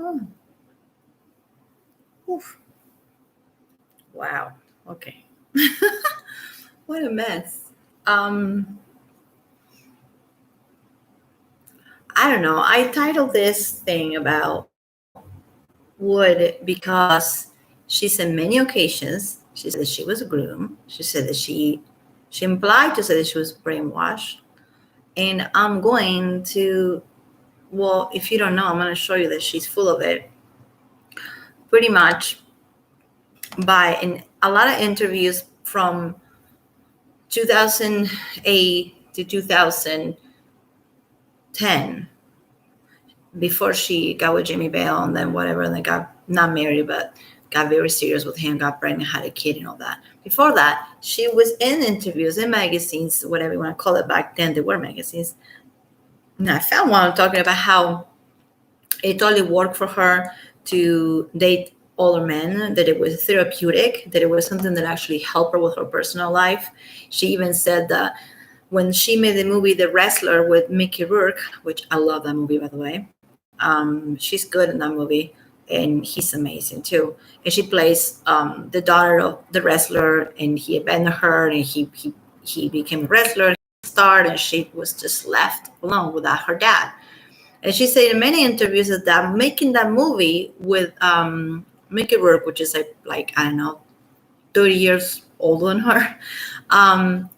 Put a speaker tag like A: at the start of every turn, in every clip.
A: Oh. Oof. Wow. Okay. What a mess. I don't know. I titled this thing about Wood because she said many occasions she said that she was groomed. She said that she implied to say that she was brainwashed. And I'm going to, well, if you don't know, I'm going to show you that she's full of it. Pretty much by in a lot of interviews from 2008 to 2010, before she got with Jimmy Bale and then whatever, and they got not married, but got very serious with him, got pregnant, had a kid, and all that. Before that, she was in interviews, in magazines, whatever you want to call it. Back then, there were magazines. And I found one talking about how it totally worked for her to date older men, that it was therapeutic, that it was something that actually helped her with her personal life. She even said that when she made the movie The Wrestler with Mickey Rourke, which I love that movie, by the way, she's good in that movie, and he's amazing too. And she plays the daughter of the wrestler, and he abandoned her, and he became a wrestler, star, and she was just left alone without her dad. And she said in many interviews that making that movie with Mickey Rourke, which is like I don't know, 30 years older than her,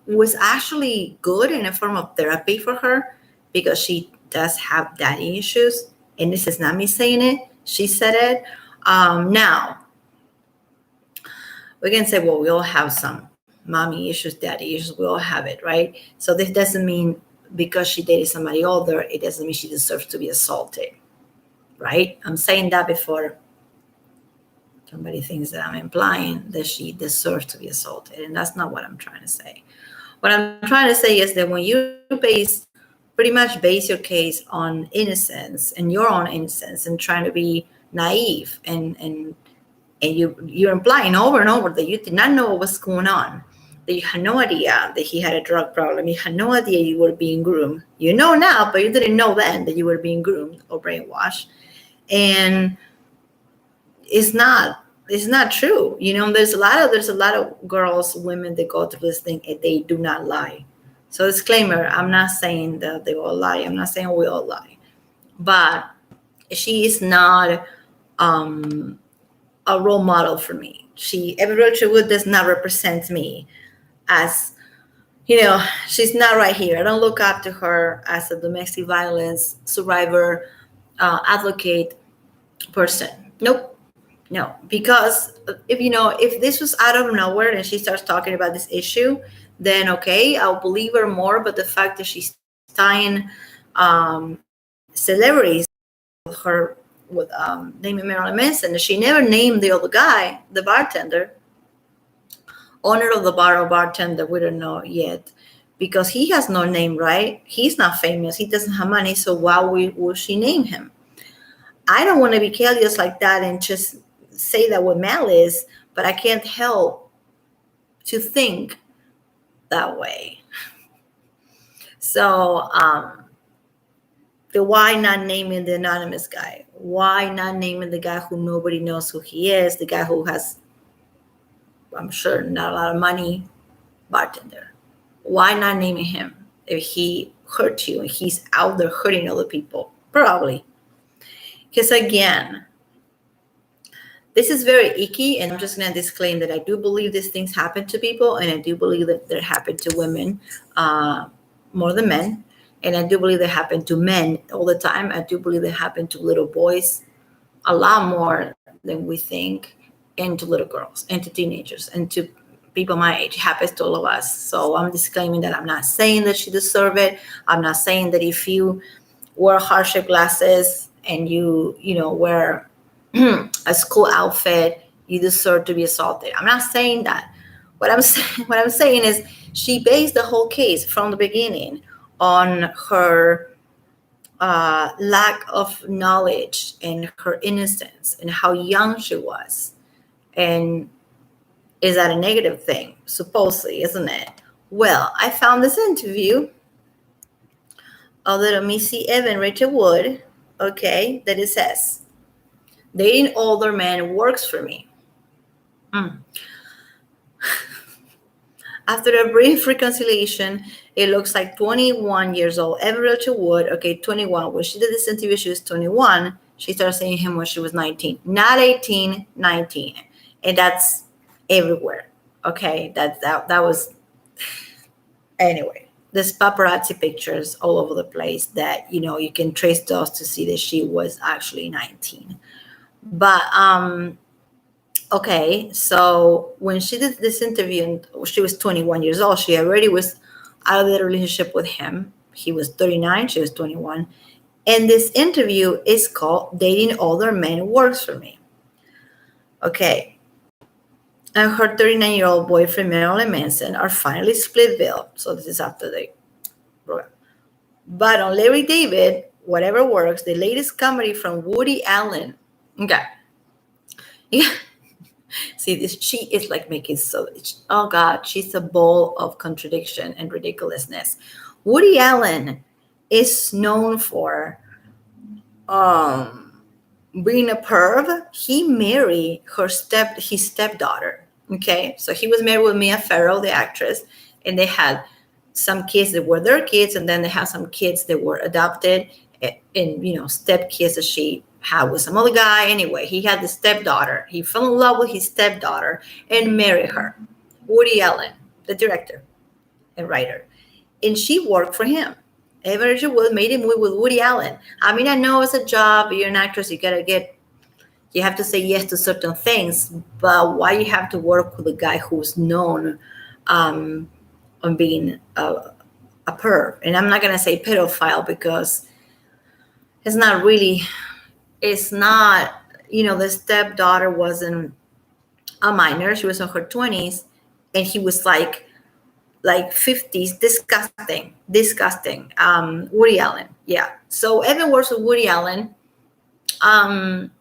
A: was actually good in a form of therapy for her, because she does have daddy issues. And this is not me saying it. She said it. Now, we can say, well, we all have some mommy issues, daddy issues. We all have it, right? So this doesn't mean because she dated somebody older, it doesn't mean she deserves to be assaulted, right? I'm saying that before somebody thinks that I'm implying that she deserves to be assaulted. And that's not what I'm trying to say. What I'm trying to say is that when you pretty much base your case on innocence and your own innocence and trying to be naive, and you're implying over and over that you did not know what was going on, that you had no idea that he had a drug problem, you had no idea you were being groomed. You know now, but you didn't know then that you were being groomed or brainwashed. And it's not true. You know, there's a lot of girls, women that go through this thing and they do not lie. So disclaimer, I'm not saying that they all lie. I'm not saying we all lie. But she is not a role model for me. Every Rachel Wood does not represent me as, she's not right here. I don't look up to her as a domestic violence survivor, advocate person. Nope. No, because if this was out of nowhere and she starts talking about this issue, then okay, I'll believe her more. But the fact that she's tying celebrities with her, with naming Marilyn Manson, she never named the other guy, the bartender, owner of the bar or bartender. We don't know yet, because he has no name, right? He's not famous. He doesn't have money. So why will she name him? I don't want to be careless like that and just say that with malice, but I can't help to think that way. So the why not naming the anonymous guy? Why not naming the guy who nobody knows who he is, the guy who has, I'm sure, not a lot of money, bartender? Why not naming him if he hurt you and he's out there hurting other people? Probably. Because again, this is very icky, and I'm just going to disclaim that I do believe these things happen to people, and I do believe that they happen to women more than men, and I do believe they happen to men all the time. I do believe they happen to little boys a lot more than we think, and to little girls, and to teenagers, and to people my age. It happens to all of us. So I'm disclaiming that I'm not saying that she deserves it. I'm not saying that if you wear heart-shaped glasses and you wear a school outfit, you deserve to be assaulted. I'm not saying that. What I'm saying is she based the whole case from the beginning on her lack of knowledge and her innocence and how young she was. And is that a negative thing? Supposedly, isn't it? Well, I found this interview of little Missy Evan Rachel Wood, okay, that it says, Dating older men works for me. After a brief reconciliation, it looks like 21 years old. Average Wood, okay, 21. When she did this interview, she was 21. She started seeing him when she was 19. Not 18, 19. And that's everywhere. Okay, that was, anyway. There's paparazzi pictures all over the place that, you can trace those to see that she was actually 19. But okay, so when she did this interview, she was 21 years old. She already was out of the relationship with him. He was 39, she was 21. And this interview is called Dating Older Men Works for Me. Okay. And her 39-year-old boyfriend, Marilyn Manson, are finally split bill. So this is after the program. But on Larry David, Whatever Works, the latest comedy from Woody Allen. Okay. Yeah. See, this, she is like making so, oh God, she's a ball of contradiction and ridiculousness. Woody Allen is known for being a perv. He married his stepdaughter. Okay, so he was married with Mia Farrow, the actress, and they had some kids that were their kids, and then they had some kids that were adopted, and step kids that she had with some other guy. Anyway, he had the stepdaughter. He fell in love with his stepdaughter and married her. Woody Allen, the director and writer. And she worked for him. Average Wood made a movie with Woody Allen. I mean, I know it's a job. You're an actress. You have to say yes to certain things. But why you have to work with a guy who's known on being a perv? And I'm not going to say pedophile because it's not really. It's not, the stepdaughter wasn't a minor. She was in her 20s, and he was like 50s. Disgusting. Woody Allen. Yeah. So Evan works with Woody Allen. And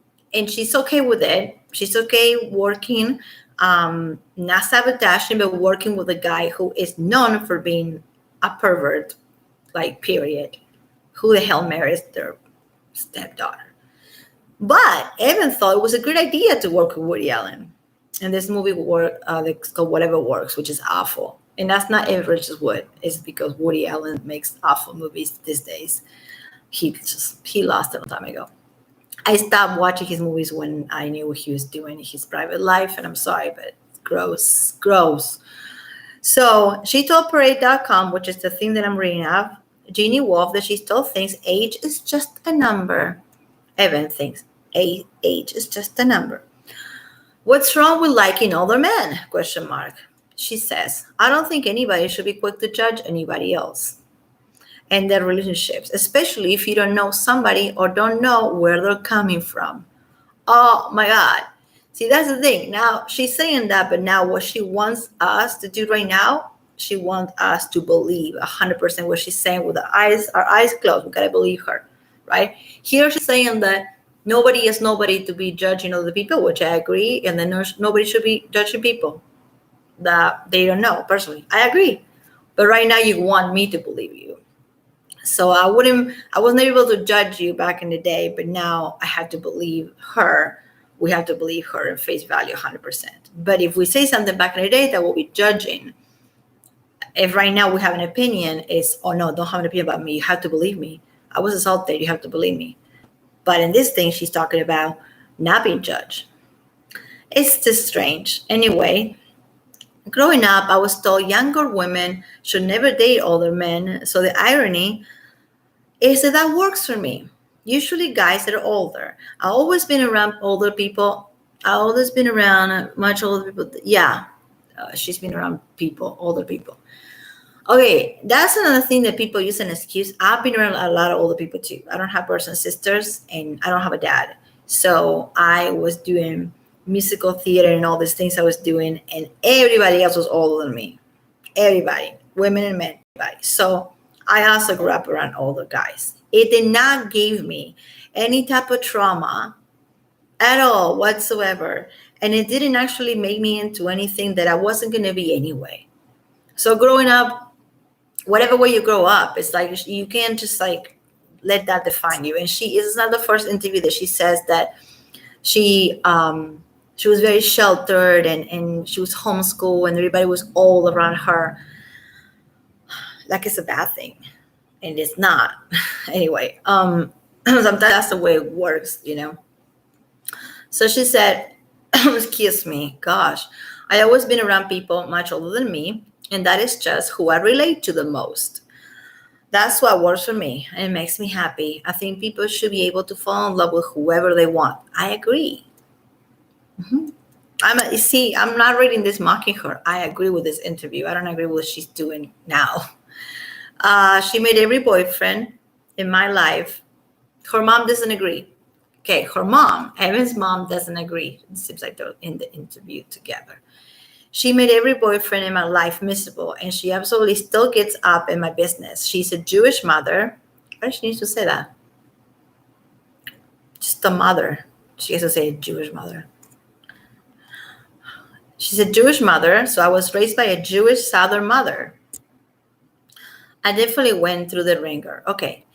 A: she's okay with it. She's okay working, not sabotaging, but working with a guy who is known for being a pervert, period. Who the hell marries their stepdaughter? But Evan thought it was a good idea to work with Woody Allen. And this movie it's called Whatever Works, which is awful. And that's not Average Wood. It's because Woody Allen makes awful movies these days. He lost it a long time ago. I stopped watching his movies when I knew what he was doing in his private life. And I'm sorry, but it's gross. So she told Parade.com, which is the thing that I'm reading off, Jeannie Wolf, that she still thinks age is just a number. Evan thinks age is just a number. What's wrong with liking older men? ? She says, I don't think anybody should be quick to judge anybody else and their relationships, especially if you don't know somebody or don't know where they're coming from. Oh my God. See, that's the thing. Now she's saying that, but now what she wants us to do right now, she wants us to believe 100% what she's saying with our eyes closed. We got to believe her. Right? Here she's saying that nobody is nobody to be judging other people, which I agree, and then nobody should be judging people that they don't know personally. I agree. But right now you want me to believe you. So I wasn't able to judge you back in the day, but now I have to believe her. We have to believe her in face value 100%. But if we say something back in the day, that will be judging. If right now we have an opinion, it's, oh no, don't have an opinion about me. You have to believe me. I was assaulted. You have to believe me. But in this thing, she's talking about not being judged. It's just strange. Anyway, growing up, I was told younger women should never date older men. So the irony is that works for me. Usually guys that are older. I've always been around older people. I've always been around much older people. Yeah, she's been around older people. Okay, that's another thing that people use as an excuse. I've been around a lot of older people too. I don't have brothers and sisters, and I don't have a dad. So I was doing musical theater and all these things I was doing, and everybody else was older than me. Everybody, women and men, everybody. So I also grew up around older guys. It did not give me any type of trauma at all whatsoever. And it didn't actually make me into anything that I wasn't going to be anyway. So growing up, whatever way you grow up, it's like you can't just let that define you. And she is not the first interview that she says that She was very sheltered, and she was homeschooled, and everybody was all around her. Like it's a bad thing, and it's not. Anyway, sometimes that's the way it works, you know. So she said, excuse me, gosh, I always been around people much older than me, and that is just who I relate to the most. That's what works for me, and it makes me happy. I think people should be able to fall in love with whoever they want. I agree. Mm-hmm. You see, I'm not reading this mocking her. I agree with this interview. I don't agree with what she's doing now. She made every boyfriend in my life. Her mom doesn't agree. Okay, her mom, Evan's mom, doesn't agree. It seems like they're in the interview together. She made every boyfriend in my life miserable, and she absolutely still gets up in my business. She's a Jewish mother. Why does she need to say that? Just a mother. She has to say Jewish mother. She's a Jewish mother, so I was raised by a Jewish Southern mother. I definitely went through the ringer. Okay.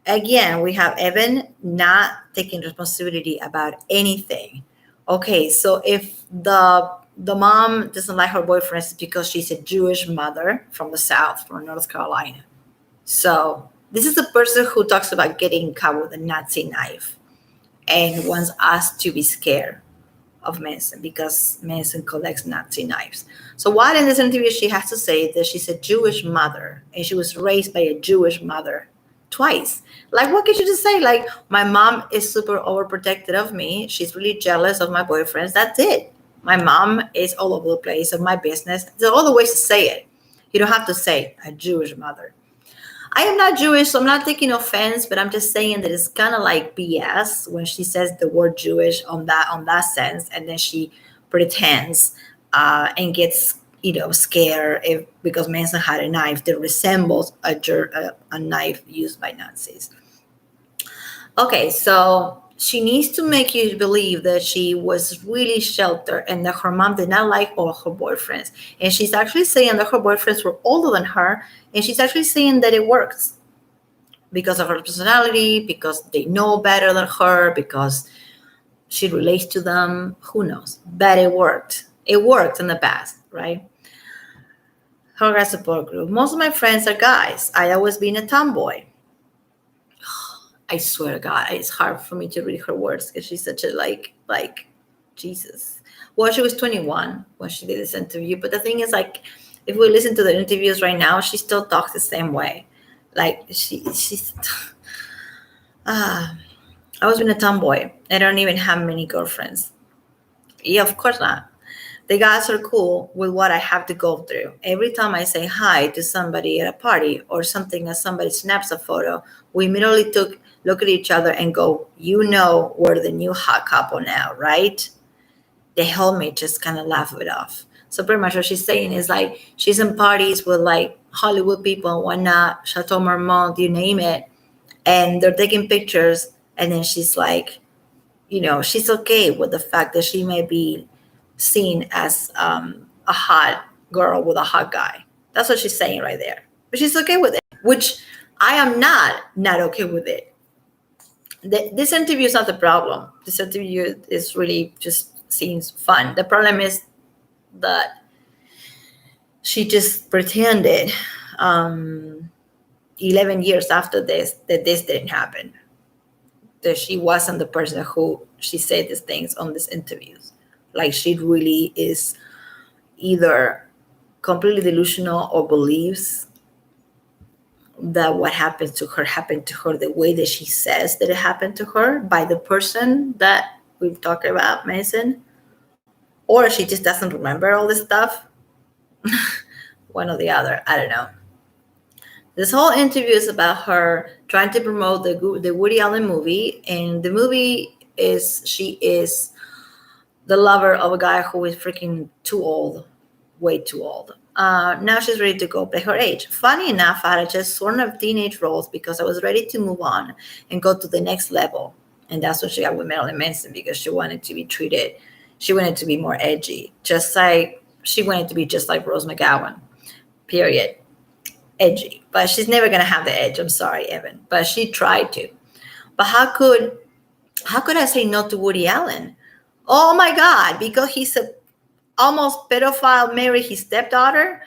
A: Again, we have Evan not taking responsibility about anything. Okay, so if the mom doesn't like her boyfriend, it's because she's a Jewish mother from the South, from North Carolina. So this is the person who talks about getting caught with a Nazi knife and wants us to be scared of Manson because Manson collects Nazi knives. So while in this interview, she has to say that she's a Jewish mother and she was raised by a Jewish mother twice. Like, what could you just say? Like, my mom is super overprotective of me. She's really jealous of my boyfriends. That's it. My mom is all over the place of my business. There's all the ways to say it. You don't have to say a Jewish mother. I am not Jewish, so I'm not taking offense, but I'm just saying that it's kind of like BS when she says the word Jewish on that sense, and then she pretends and gets scared because Manson had a knife that resembles a knife used by Nazis. Okay, so she needs to make you believe that she was really sheltered and that her mom did not like all her boyfriends. And she's actually saying that her boyfriends were older than her. And she's actually saying that it works because of her personality, because they know better than her, because she relates to them. Who knows? But it worked. It worked in the past, right? Her guy support group. Most of my friends are guys. I always been a tomboy. I swear to God, it's hard for me to read her words because she's such a like Jesus. Well, she was 21 when she did this interview, but the thing is, like, if we listen to the interviews right now, she still talks the same way. Like she's. I was being a tomboy. I don't even have many girlfriends. Yeah, of course not. The guys are cool with what I have to go through. Every time I say hi to somebody at a party or something, as somebody snaps a photo, we immediately look at each other and go, we're the new hot couple now, right? The helmet just kind of laugh it off. So pretty much what she's saying is like she's in parties with like Hollywood people and whatnot, Chateau Marmont, you name it, and they're taking pictures, and then she's like, she's okay with the fact that she may be seen as a hot girl with a hot guy. That's what she's saying right there. But she's okay with it, which I am not okay with it. This interview is not the problem. This interview is really just seems fun. The problem is that she just pretended 11 years after this that this didn't happen, that she wasn't the person who she said these things on these interviews. Like, she really is either completely delusional or believes that what happened to her the way that she says that it happened to her by the person that we've talked about, Mason, or she just doesn't remember all this stuff. One or the other. I don't know. This whole interview is about her trying to promote the Woody Allen movie, and the movie is she is the lover of a guy who is freaking too old, way too old. Now she's ready to go play her age. Funny enough, I had just sort of teenage roles because I was ready to move on and go to the next level. And that's what she got with Marilyn Manson, because she wanted to be treated. She wanted to be more edgy, just like she wanted to be just like Rose McGowan, period. Edgy. But she's never going to have the edge. I'm sorry, Evan. But she tried to. But how could I say no to Woody Allen? Oh my God, because he's a almost pedophile, married his stepdaughter.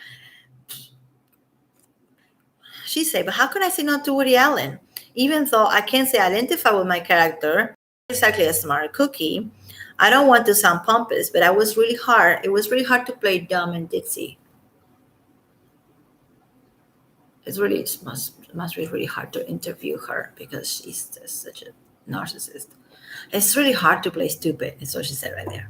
A: She said, but how can I say no to Woody Allen? Even though I can't say identify with my character, exactly a smart cookie. I don't want to sound pompous, but it was really hard. It was really hard to play dumb and ditzy. It must be really hard to interview her because she's just such a narcissist. It's really hard to play stupid. That's what she said right there.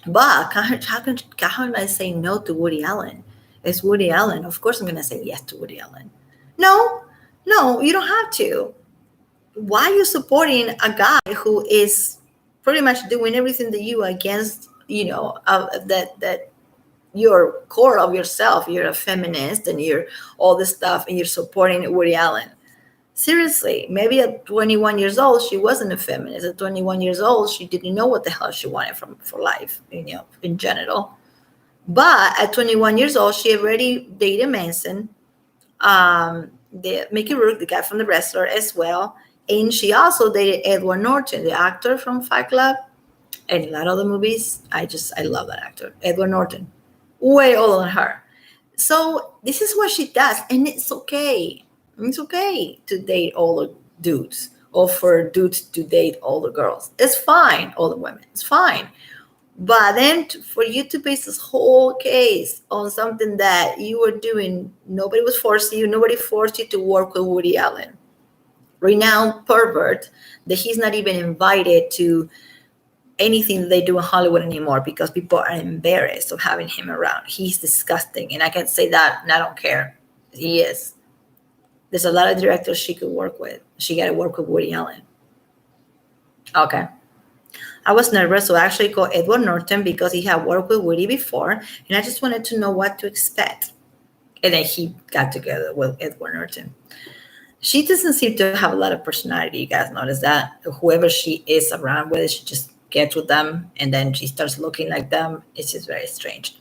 A: But how can I say no to Woody Allen? It's Woody Allen. Of course, I'm going to say yes to Woody Allen. No, no, you don't have to. Why are you supporting a guy who is pretty much doing everything that you against, that your core of yourself? You're a feminist and you're all this stuff and you're supporting Woody Allen. Seriously, maybe at 21 years old, she wasn't a feminist. At 21 years old, she didn't know what the hell she wanted for life, in general. But at 21 years old, she already dated Manson, Mickey Rourke, the guy from The Wrestler, as well. And she also dated Edward Norton, the actor from Fight Club and a lot of the movies. I love that actor, Edward Norton, way older than her. So this is what she does, and it's okay. It's okay to date older dudes or for dudes to date older girls. It's fine, older women. It's fine. But then for you to base this whole case on something that you were doing, nobody was forcing you. Nobody forced you to work with Woody Allen, renowned pervert, that he's not even invited to anything that they do in Hollywood anymore because people are embarrassed of having him around. He's disgusting. And I can say that and I don't care. He is. There's a lot of directors she could work with. She got to work with Woody Allen. Okay. I was nervous, so I actually called Edward Norton because he had worked with Woody before, and I just wanted to know what to expect. And then he got together with Edward Norton. She doesn't seem to have a lot of personality. You guys notice that? Whoever she is around with, she just gets with them, and then she starts looking like them. It's just very strange.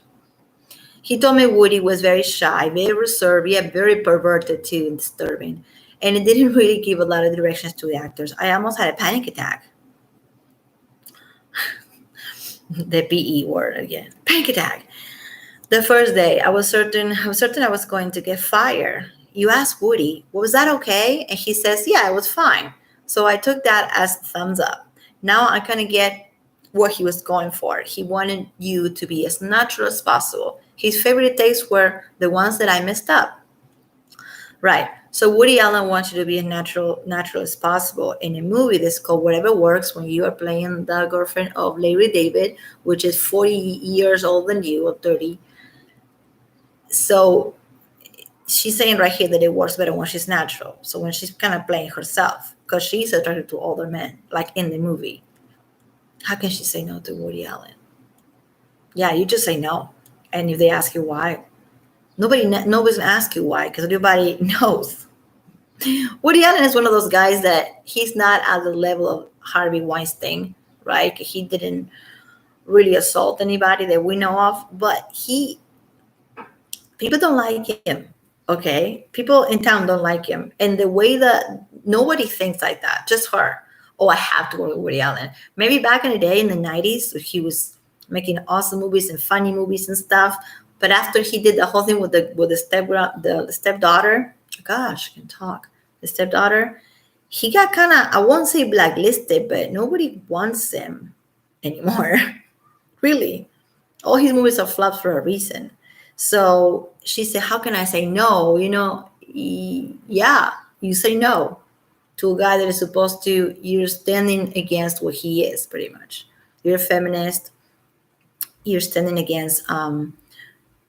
A: He told me Woody was very shy, very reserved, yeah, very perverted too, and disturbing. And it didn't really give a lot of directions to the actors. I almost had a panic attack. The PE word again. Panic attack. The first day, I was certain I was going to get fired. You asked Woody, was that okay? And he says, yeah, it was fine. So I took that as thumbs up. Now I kind of get what he was going for. He wanted you to be as natural as possible. His favorite takes were the ones that I messed up. Right. So Woody Allen wants you to be as natural as possible. In a movie that's called Whatever Works, when you are playing the girlfriend of Larry David, which is 40 years older than you, or 30. So she's saying right here that it works better when she's natural. So when she's kind of playing herself, because she's attracted to older men, like in the movie. How can she say no to Woody Allen? Yeah, you just say no. And if they ask you why, nobody's gonna ask you why, because everybody knows. Woody Allen is one of those guys that he's not at the level of Harvey Weinstein, right? He didn't really assault anybody that we know of, but people don't like him. Okay, people in town don't like him, and the way that nobody thinks like that, just her. Oh, I have to go with Woody Allen. Maybe back in the day in the 90s, he was making awesome movies and funny movies and stuff. But after he did the whole thing with the stepdaughter, gosh, I can talk. The stepdaughter, he got kind of, I won't say blacklisted, but nobody wants him anymore. Really. All his movies are flops for a reason. So she said, how can I say no? Yeah, you say no to a guy that is supposed to, you're standing against what he is, pretty much. You're a feminist. You're standing against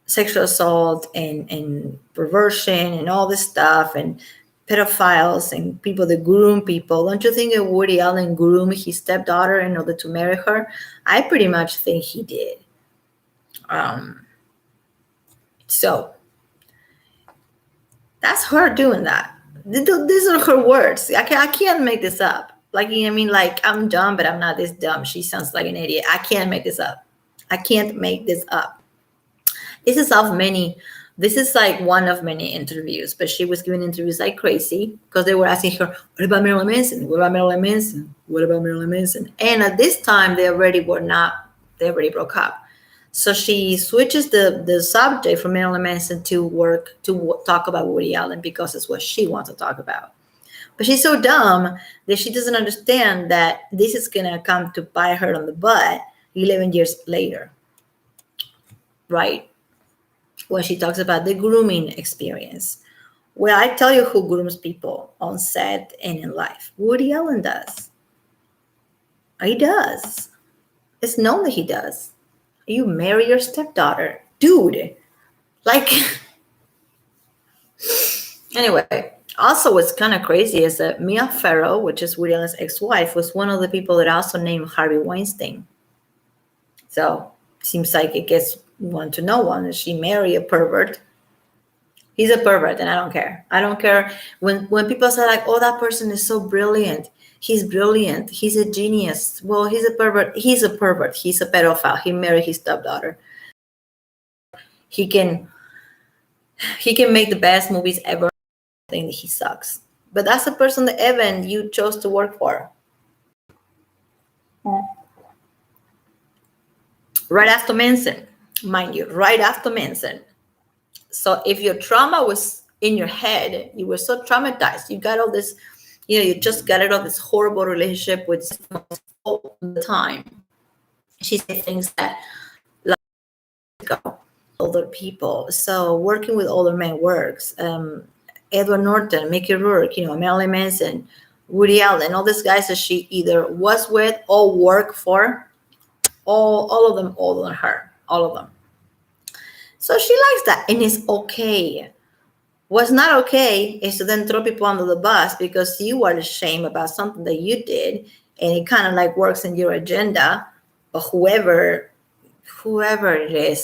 A: sexual assault and perversion and all this stuff and pedophiles and people that groom people. Don't you think that Woody Allen groomed his stepdaughter in order to marry her? I pretty much think he did. So that's her doing that. These are her words. I can't make this up. Like, you know what I mean? Like, I'm dumb, but I'm not this dumb. She sounds like an idiot. I can't make this up. I can't make this up. This is of many This is like one of many interviews, but she was giving interviews like crazy because they were asking her, what about Marilyn Manson? What about Marilyn Manson? What about Marilyn Manson? And at this time, they already broke up. So she switches the subject from Marilyn Manson to talk about Woody Allen because it's what she wants to talk about. But she's so dumb that she doesn't understand that this is going to come to bite her on the butt 11 years later, right? When she talks about the grooming experience. Well, I tell you who grooms people on set and in life. Woody Allen does. He does. It's known that he does. You marry your stepdaughter. Dude. Like, anyway. Also, what's kind of crazy is that Mia Farrow, which is Woody Allen's ex-wife, was one of the people that also named Harvey Weinstein. So, seems like it gets one to know one. She married a pervert. He's a pervert, and I don't care. I don't care when people say like, "Oh, that person is so brilliant. He's brilliant. He's a genius." Well, he's a pervert. He's a pervert. He's a pedophile. He married his stepdaughter. He can make the best movies ever. I think he sucks. But that's the person that Evan you chose to work for. Right after Manson, mind you, right after Manson. So if your trauma was in your head, you were so traumatized, you got all this, you just got out of this horrible relationship with all the time. She said things that like older people. So working with older men works. Edward Norton, Mickey Rourke, Marilyn Manson, Woody Allen, all these guys that she either was with or worked for, all of them older than her, all of them. So she likes that, and it's okay. What's not okay is to then throw people under the bus because you are ashamed about something that you did, and it kind of like works in your agenda. But whoever it is,